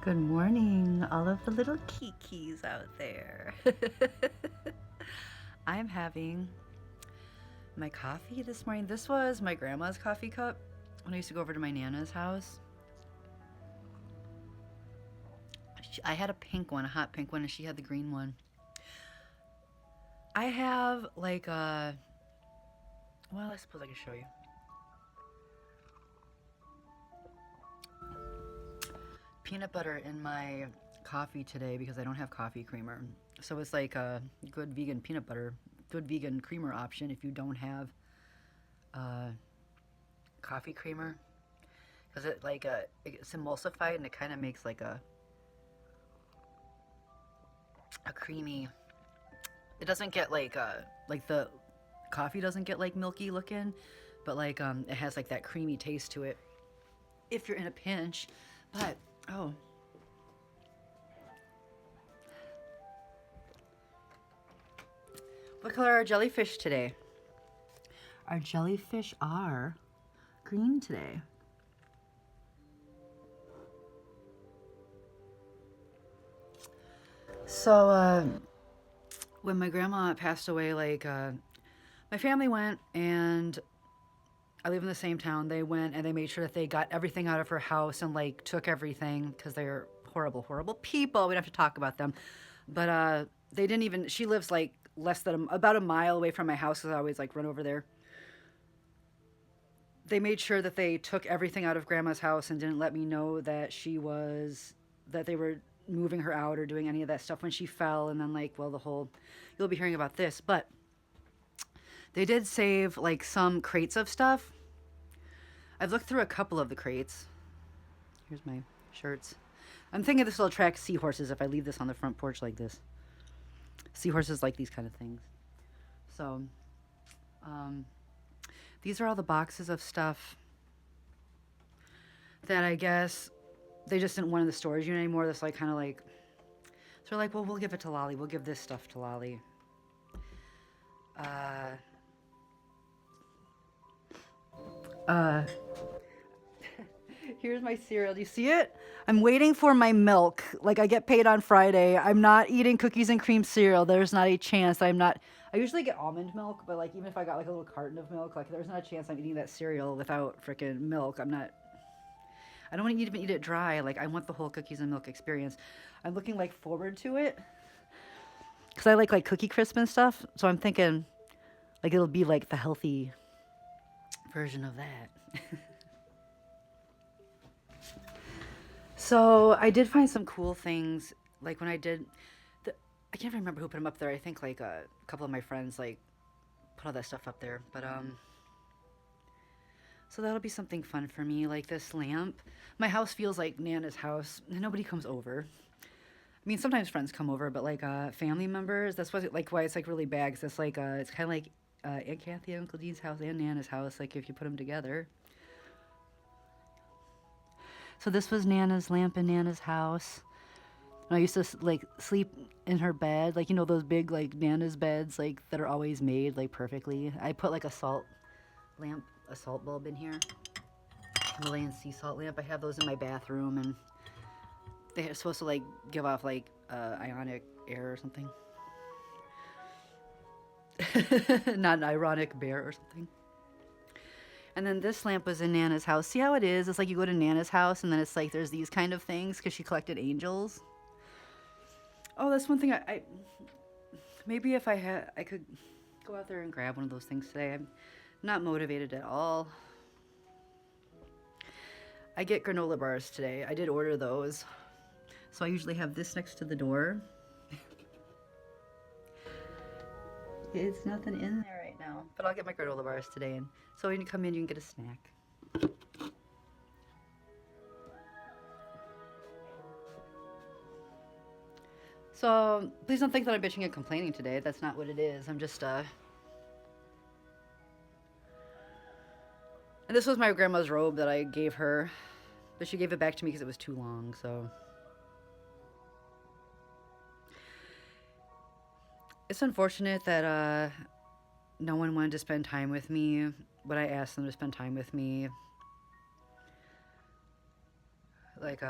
Good morning, all of the little kikis out there. I'm having my coffee this morning. This was my grandma's coffee cup when I used to go over to my Nana's house. I had a pink one, a hot pink one, and she had the green one. I have like well, I suppose I can show you. Peanut butter in my coffee today because I don't have coffee creamer. So it's like a good vegan peanut butter, good vegan creamer option if you don't have uh, coffee creamer, because it's emulsified and it kind of makes like a creamy. It doesn't get like the coffee doesn't get like milky looking, but it has like that creamy taste to it if you're in a pinch. But oh, what color are jellyfish today? Our jellyfish are green today. So when my grandma passed away, my family went, and I live in the same town. They went and they made sure that they got everything out of her house and like took everything because they're horrible, horrible people. We don't have to talk about them, but they didn't even. She lives like less than about a mile away from my house because I always like run over there. They made sure that they took everything out of grandma's house and didn't let me know that they were moving her out or doing any of that stuff when she fell. And then like, well, the whole, you'll be hearing about this, but they did save like some crates of stuff. I've looked through a couple of the crates. Here's my shirts. I'm thinking this will attract seahorses if I leave this on the front porch like this. Seahorses like these kind of things. So, um, these are all the boxes of stuff that I guess they just didn't want in the storage unit anymore. That's like kind of like, so they're like, well, we'll give it to Lolly. We'll give this stuff to Lolly. Uh, uh, Here's my cereal. Do you see it? I'm waiting for my milk. Like I get paid on Friday. I'm not eating cookies and cream cereal. There's not a chance. I'm not. I usually get almond milk, but like even if I got like a little carton of milk, like there's not a chance I'm eating that cereal without freaking milk. I'm not. I don't want to even eat it dry. Like I want the whole cookies and milk experience. I'm looking like forward to it because I like Cookie Crisp and stuff. So I'm thinking like it'll be like the healthy version of that. So I did find some cool things. Like when I did, I can't remember who put them up there. I think like a couple of my friends like put all that stuff up there. But so that'll be something fun for me. Like this lamp. My house feels like Nana's house. Nobody comes over. I mean, sometimes friends come over, but like family members. That's what like why it's like really bad. 'Cause it's like it's kind of like Aunt Kathy, Uncle Dean's house, and Nana's house. Like if you put them together. So this was Nana's lamp in Nana's house. And I used to like sleep in her bed, like you know those big like Nana's beds like that are always made like perfectly. I put like a salt lamp, a salt bulb in here, Himalayan sea salt lamp. I have those in my bathroom, and they're supposed to like give off like ionic air or something. Not an ironic bear or something. And then this lamp was in Nana's house. See how it is? It's like you go to Nana's house, and then it's like there's these kind of things because she collected angels. Oh, that's one thing I maybe if I had I could go out there and grab one of those things today. I'm not motivated at all. I get granola bars today. I did order those. So I usually have this next to the door. It's nothing in there right now. But I'll get my granola bars today, and so when you come in you can get a snack. So please don't think that I'm bitching and complaining today. That's not what it is. I'm just and this was my grandma's robe that I gave her, but she gave it back to me because it was too long. So it's unfortunate that no one wanted to spend time with me when I asked them to spend time with me. Like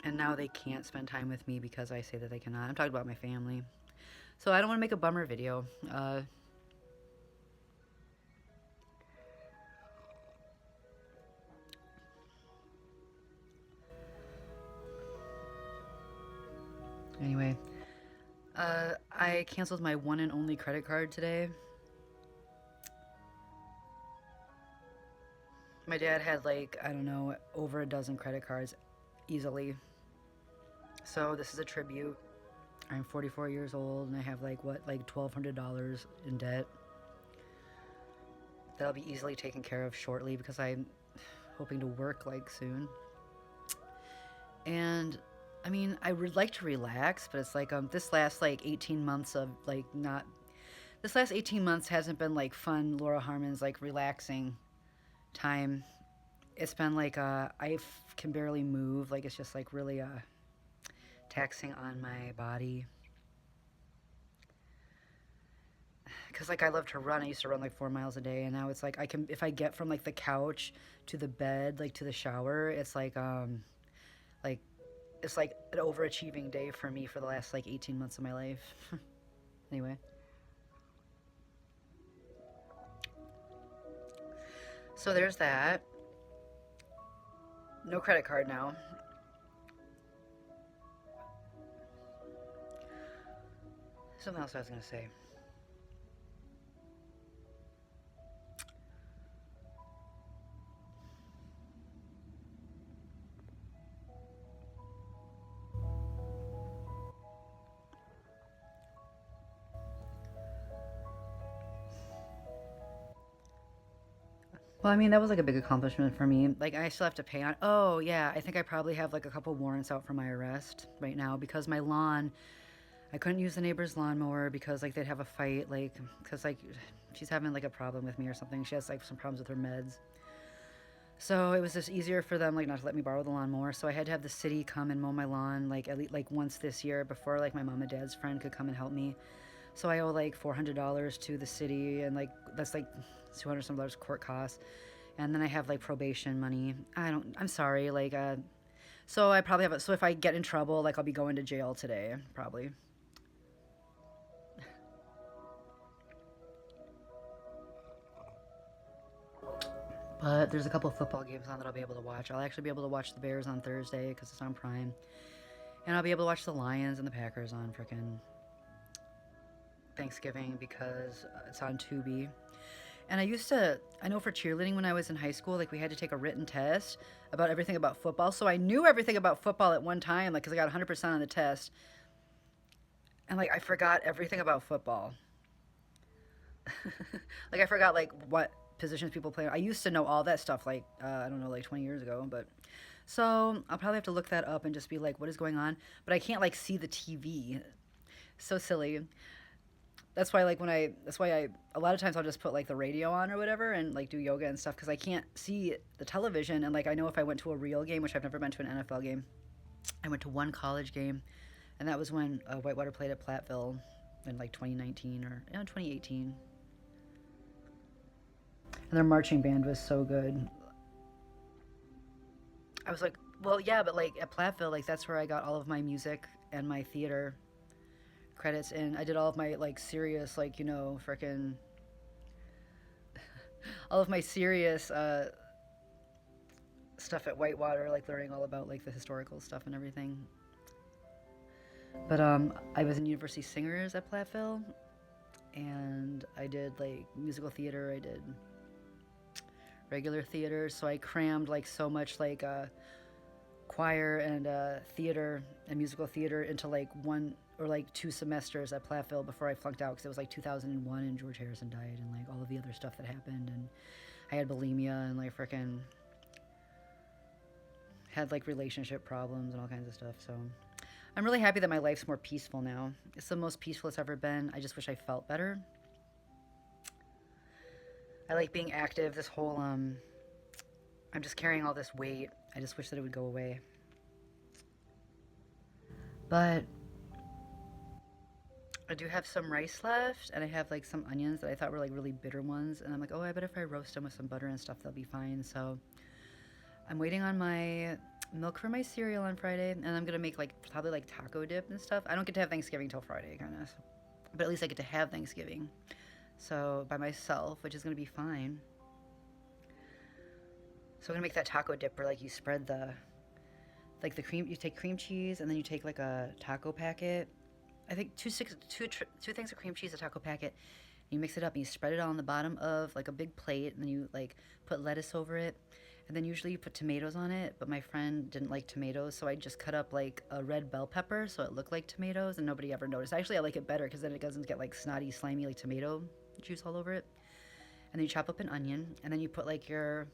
And now they can't spend time with me because I say that they cannot. I'm talking about my family. So I don't want to make a bummer video. Anyway, I canceled my one and only credit card today. My dad had like, I don't know, over a dozen credit cards easily. So this is a tribute. I'm 44 years old and I have like what, like $1,200 in debt. That'll be easily taken care of shortly because I'm hoping to work like soon. And I mean, I would like to relax, but it's like this last like 18 months of like not this last 18 months hasn't been like fun Laura Harmon's like relaxing time. It's been like can barely move, like it's just like really taxing on my body. Cuz like I love to run. I used to run like 4 miles a day and now it's like I can if I get from like the couch to the bed, like to the shower, like it's like an overachieving day for me for the last like 18 months of my life. Anyway. So there's that. No credit card now. Something else I was going to say. Well, I mean, that was like a big accomplishment for me. Like, I still have to pay on. Oh, yeah. I think I probably have like a couple warrants out for my arrest right now because my lawn, I couldn't use the neighbor's lawnmower because like they'd have a fight. Like, because like she's having like a problem with me or something. She has like some problems with her meds. So it was just easier for them like not to let me borrow the lawnmower. So I had to have the city come and mow my lawn like at least like once this year before like my mom and dad's friend could come and help me. So I owe like $400 to the city, and like that's like 200 some dollars court costs. And then I have like probation money. I'm sorry, like so I probably have so if I get in trouble, like I'll be going to jail today, probably. But there's a couple of football games on that I'll be able to watch. I'll actually be able to watch the Bears on Thursday because it's on Prime. And I'll be able to watch the Lions and the Packers on frickin' Thanksgiving because it's on Tubi. And I know for cheerleading when I was in high school, like we had to take a written test about everything about football. So I knew everything about football at one time, like, because I got 100% on the test. And like I forgot everything about football. Like I forgot like what positions people play. I used to know all that stuff like I don't know like 20 years ago, but so I'll probably have to look that up and just be like what is going on, but I can't like see the TV. So silly. That's why I a lot of times I'll just put like the radio on or whatever and like do yoga and stuff cuz I can't see the television. And like I know if I went to a real game, which I've never been to an NFL game. I went to one college game and that was when Whitewater played at Platteville in like 2019 or 2018. And their marching band was so good. I was like, well, yeah, but like at Platteville, like that's where I got all of my music and my theater credits, and I did all of my like serious, like freaking all of my serious stuff at Whitewater, like learning all about like the historical stuff and everything. But I was in University Singers at Platteville, and I did like musical theater. I did regular theater, so I crammed like so much like choir and theater and musical theater into like one or like 2 semesters at Platteville before I flunked out because it was like 2001 and George Harrison died and like all of the other stuff that happened, and I had bulimia and like frickin' had like relationship problems and all kinds of stuff. So I'm really happy that my life's more peaceful now. It's the most peaceful it's ever been. I just wish I felt better. I like being active. This whole I'm just carrying all this weight. I just wish that it would go away. But I do have some rice left, and I have like some onions that I thought were like really bitter ones, and I'm like, oh, I bet if I roast them with some butter and stuff, they'll be fine. So I'm waiting on my milk for my cereal on Friday, and I'm gonna make like probably like taco dip and stuff. I don't get to have Thanksgiving till Friday, kind of, but at least I get to have Thanksgiving. So by myself, which is gonna be fine. So I'm gonna make that taco dip where like you spread the like the cream. You take cream cheese and then you take like a taco packet. I think two things of cream cheese, a taco packet. You mix it up and you spread it all on the bottom of like a big plate, and then you like put lettuce over it, and then usually you put tomatoes on it. But my friend didn't like tomatoes, so I just cut up like a red bell pepper so it looked like tomatoes, and nobody ever noticed. Actually, I like it better because then it doesn't get like snotty, slimy like tomato juice all over it. And then you chop up an onion, and then you put like your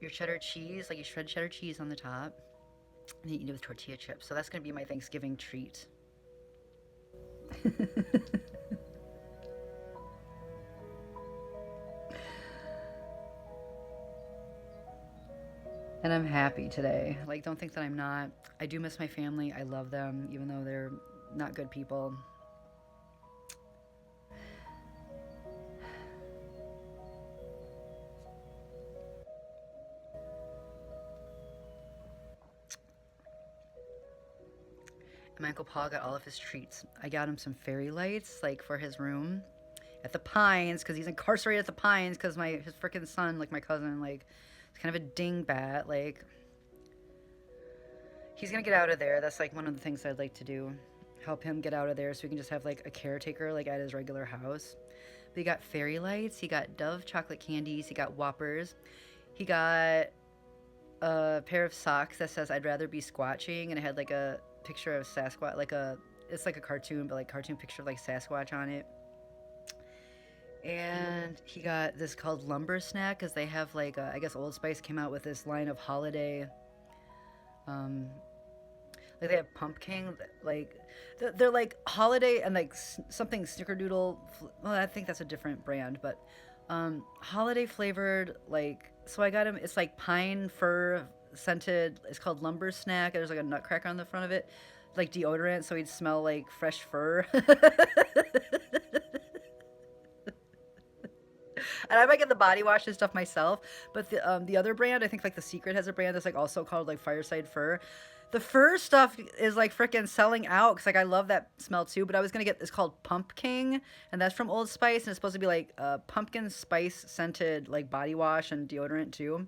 cheddar cheese, like you shred cheddar cheese on the top, and you eat it with tortilla chips. So that's gonna be my Thanksgiving treat. And I'm happy today. Like, don't think that I'm not. I do miss my family. I love them, even though they're not good people. And my Uncle Paul got all of his treats. I got him some fairy lights, like, for his room at the Pines, because he's incarcerated at the Pines, because his freaking son, like, my cousin, like, is kind of a dingbat, like, he's gonna get out of there. That's, like, one of the things I'd like to do. Help him get out of there so we can just have, like, a caretaker, like, at his regular house. But he got fairy lights, he got Dove chocolate candies, he got Whoppers, he got a pair of socks that says I'd rather be squatching, and it had like a picture of Sasquatch, it's like a cartoon, but like cartoon picture of like Sasquatch on it. And he got this called Lumber Snack, because they have like I guess Old Spice came out with this line of holiday, like they have pumpkin, like they're like holiday and like something snickerdoodle. Well, I think that's a different brand, but holiday flavored, like, so I got him. It's like pine fir scented. It's called Lumber Snack. There's like a nutcracker on the front of it, like deodorant, so he'd smell like fresh fur. And I might get the body wash and stuff myself, but the other brand, I think like the Secret has a brand that's like also called like Fireside Fur. The fur stuff is like freaking selling out, because like I love that smell too. But I was gonna get, it's called Pumpkin, and that's from Old Spice, and it's supposed to be like pumpkin spice scented like body wash and deodorant too.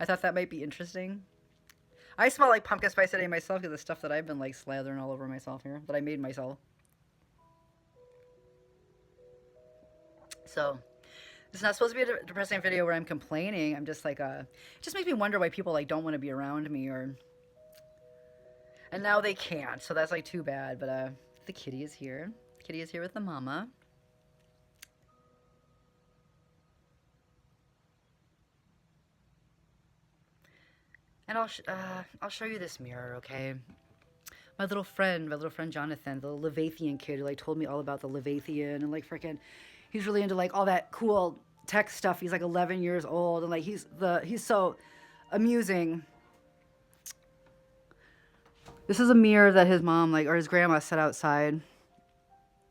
I thought that might be interesting. I smell like pumpkin spice today myself because of the stuff that I've been like slathering all over myself here that I made myself. So it's not supposed to be a depressing video where I'm complaining. I'm just like, it just makes me wonder why people like don't want to be around me, or, and now they can't. So that's like too bad. But the kitty is here. Kitty is here with the mama. And I'll show you this mirror, okay? My little friend Jonathan, the Levathian kid, who like told me all about the Levathian, and like freaking, he's really into like all that cool tech stuff. He's like 11 years old, and like he's so amusing. This is a mirror that his mom, like, or his grandma set outside.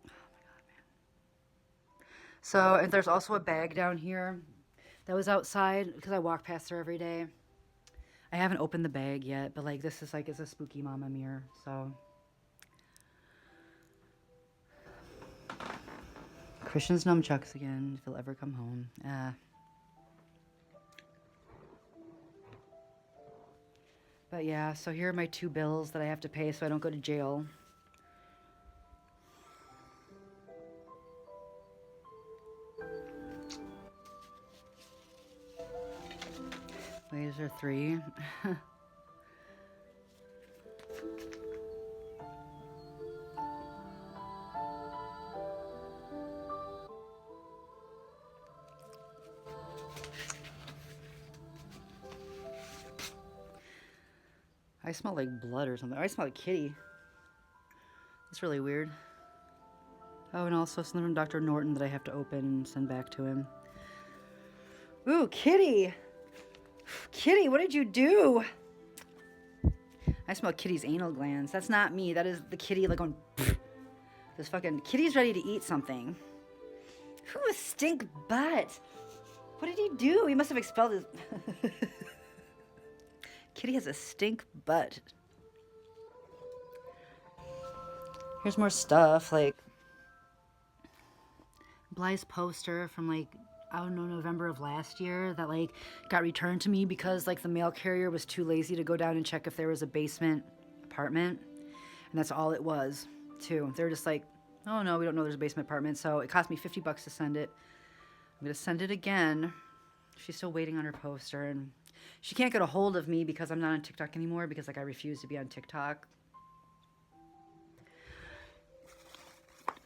Oh my God, man. So, and there's also a bag down here that was outside because I walk past there every day. I haven't opened the bag yet, but like this is like, it's a spooky mama mirror, so. Christian's nunchucks again, if he'll ever come home. But yeah, so here are my 2 bills that I have to pay so I don't go to jail. Wait, is there 3? I smell like blood or something. I smell like kitty. That's really weird. Oh, and also something from Dr. Norton that I have to open and send back to him. Ooh, kitty! Kitty, what did you do? I smell kitty's anal glands. That's not me. That is the kitty like going... This fucking... Kitty's ready to eat something. Ooh, stink butt. What did he do? He must have expelled his... Kitty has a stink butt. Here's more stuff, like Bly's poster from like, I don't know, November of last year that like got returned to me because like the mail carrier was too lazy to go down and check if there was a basement apartment. And that's all it was, too. They're just like, oh no, we don't know there's a basement apartment. So it cost me $50 to send it. I'm going to send it again. She's still waiting on her poster, and she can't get a hold of me because I'm not on TikTok anymore because like I refuse to be on TikTok.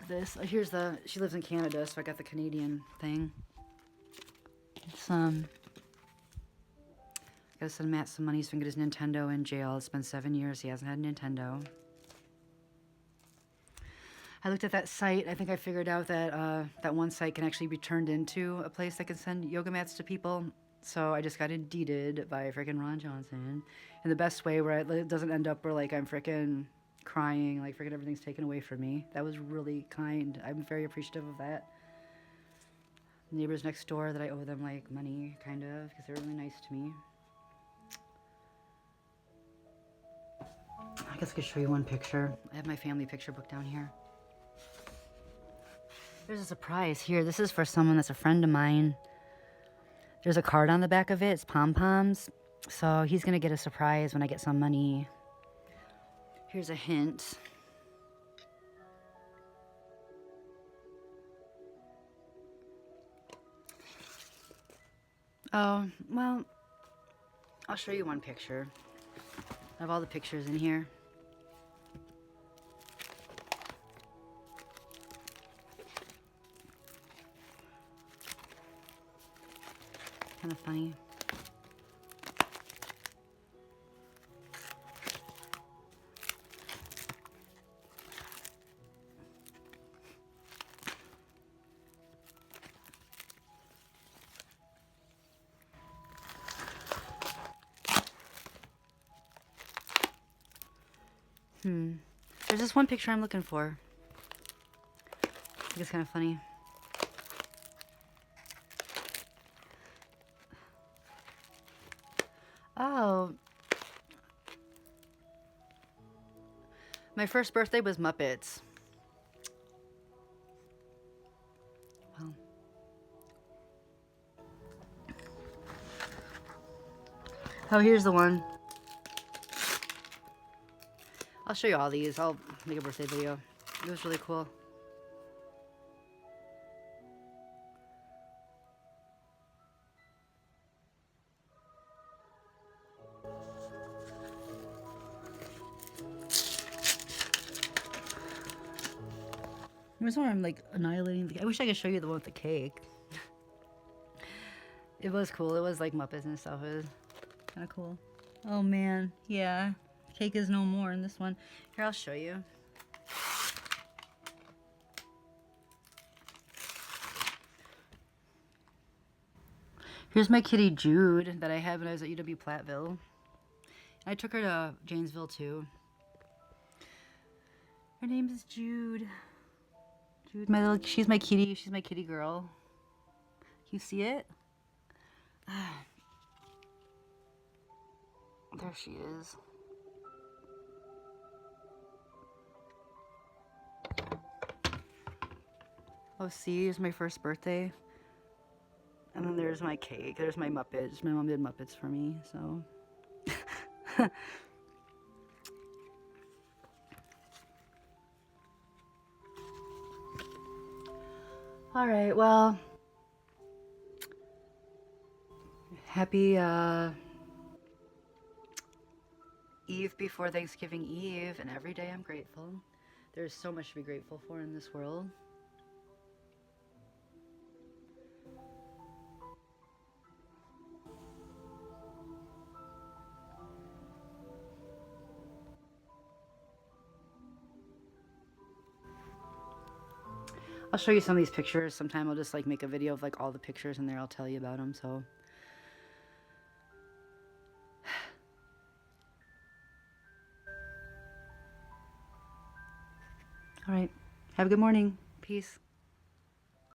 This, here's the, she lives in Canada, so I got the Canadian thing. It's, gotta send Matt some money so he can get his Nintendo in jail. It's been 7 years, he hasn't had a Nintendo. I looked at that site. I think I figured out that that one site can actually be turned into a place that can send yoga mats to people. So I just got Indeeded by freaking Ron Johnson in the best way, where it doesn't end up where like I'm freaking crying, like freaking everything's taken away from me. That was really kind. I'm very appreciative of that. Neighbors next door that I owe them like money, kind of, because they're really nice to me. I guess I could show you one picture. I have my family picture book down here. There's a surprise here. This is for someone that's a friend of mine. There's a card on the back of it. It's pom-poms. So he's going to get a surprise when I get some money. Here's a hint. Oh, well, I'll show you one picture. I have all the pictures in here. Kind of funny. There's this one picture I'm looking for. I think it's kind of funny. Oh. My first birthday was Muppets. Well. Oh, here's the one. I'll show you all these. I'll make a birthday video. It was really cool. There's one where I'm like annihilating the. I wish I could show you the one with the cake. It was cool. It was like Muppets and stuff. It was kind of cool. Oh man, yeah. Cake is no more in this one. Here, I'll show you. Here's my kitty Jude that I had when I was at UW Platteville. I took her to Janesville too. Her name is Jude. Jude, she's my kitty. She's my kitty girl. You see it? There she is. Oh, see, it's my first birthday. And then there's my cake. There's my Muppets. My mom did Muppets for me, so. All right, well. Happy Eve before Thanksgiving Eve, and every day I'm grateful. There's so much to be grateful for in this world. I'll show you some of these pictures. Sometime I'll just like make a video of like all the pictures in there. I'll tell you about them, so. All right. Have a good morning. Peace.